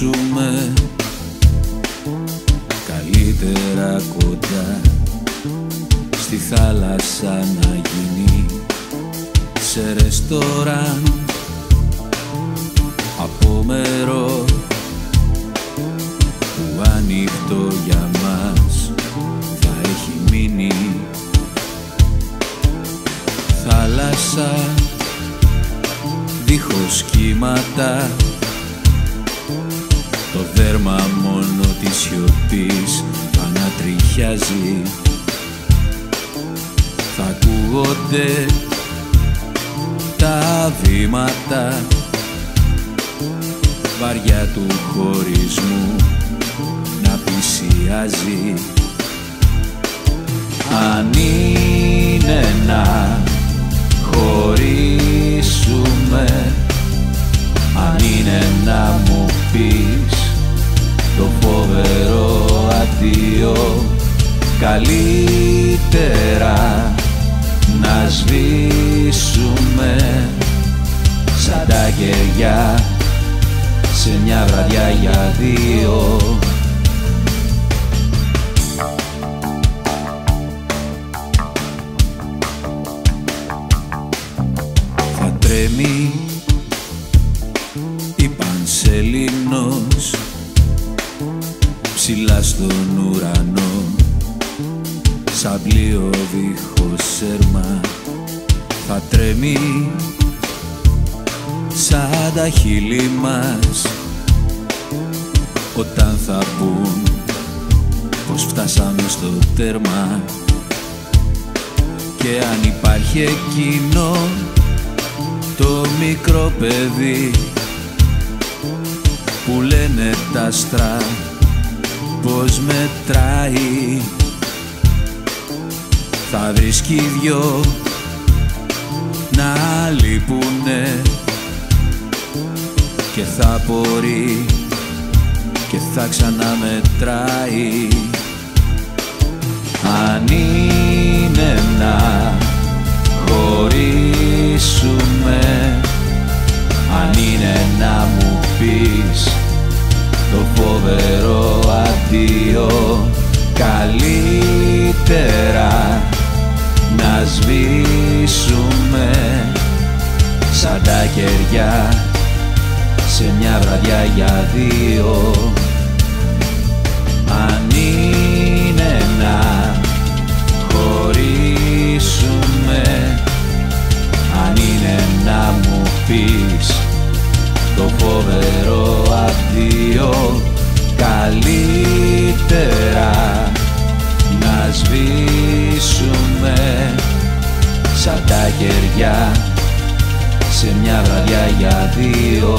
ζήσουμε καλύτερα κοντά στη θάλασσα να γίνει σε ρεστοράν απόμερο που ανοιχτό για μας θα έχει μείνει. Θάλασσα δίχως κύματα, το δέρμα μόνο της σιωπής ανατριχιάζει. Θα ακούγονται τα βήματα βαριά του χωρισμού να πλησιάζει. Αν είναι να χωρίσουμε, αν είναι να μου πεις το φοβερό αντίο, καλύτερα να σβήσουμε σαν τα κεριά σε μια βραδιά για δύο. Θα τρέμει η Πανσελίνος ψηλά στον ουρανό, σαν πλοίο δίχως σέρμα. Θα τρέμει σαν τα χείλη μας όταν θα πουν πως φτάσαμε στο τέρμα. Και αν υπάρχει εκείνο το μικρό παιδί που λένε τα άστρα πως μετράει, θα βρίσκει δυο να λείπουνε και θα μπορεί και θα ξαναμετράει. Αν είναι να χωρίσουμε, αν είναι να μου πεις το φοβερό αντίο, καλύτερα να σβήσουμε σαν τα κεριά σε μια βραδιά για δύο. Αν είναι να χωρίσουμε, αν είναι να μου πεις το φοβερό αντίο, καλύτερα να σβήσουμε σαν τα κεριά σε μια βραδιά για δύο.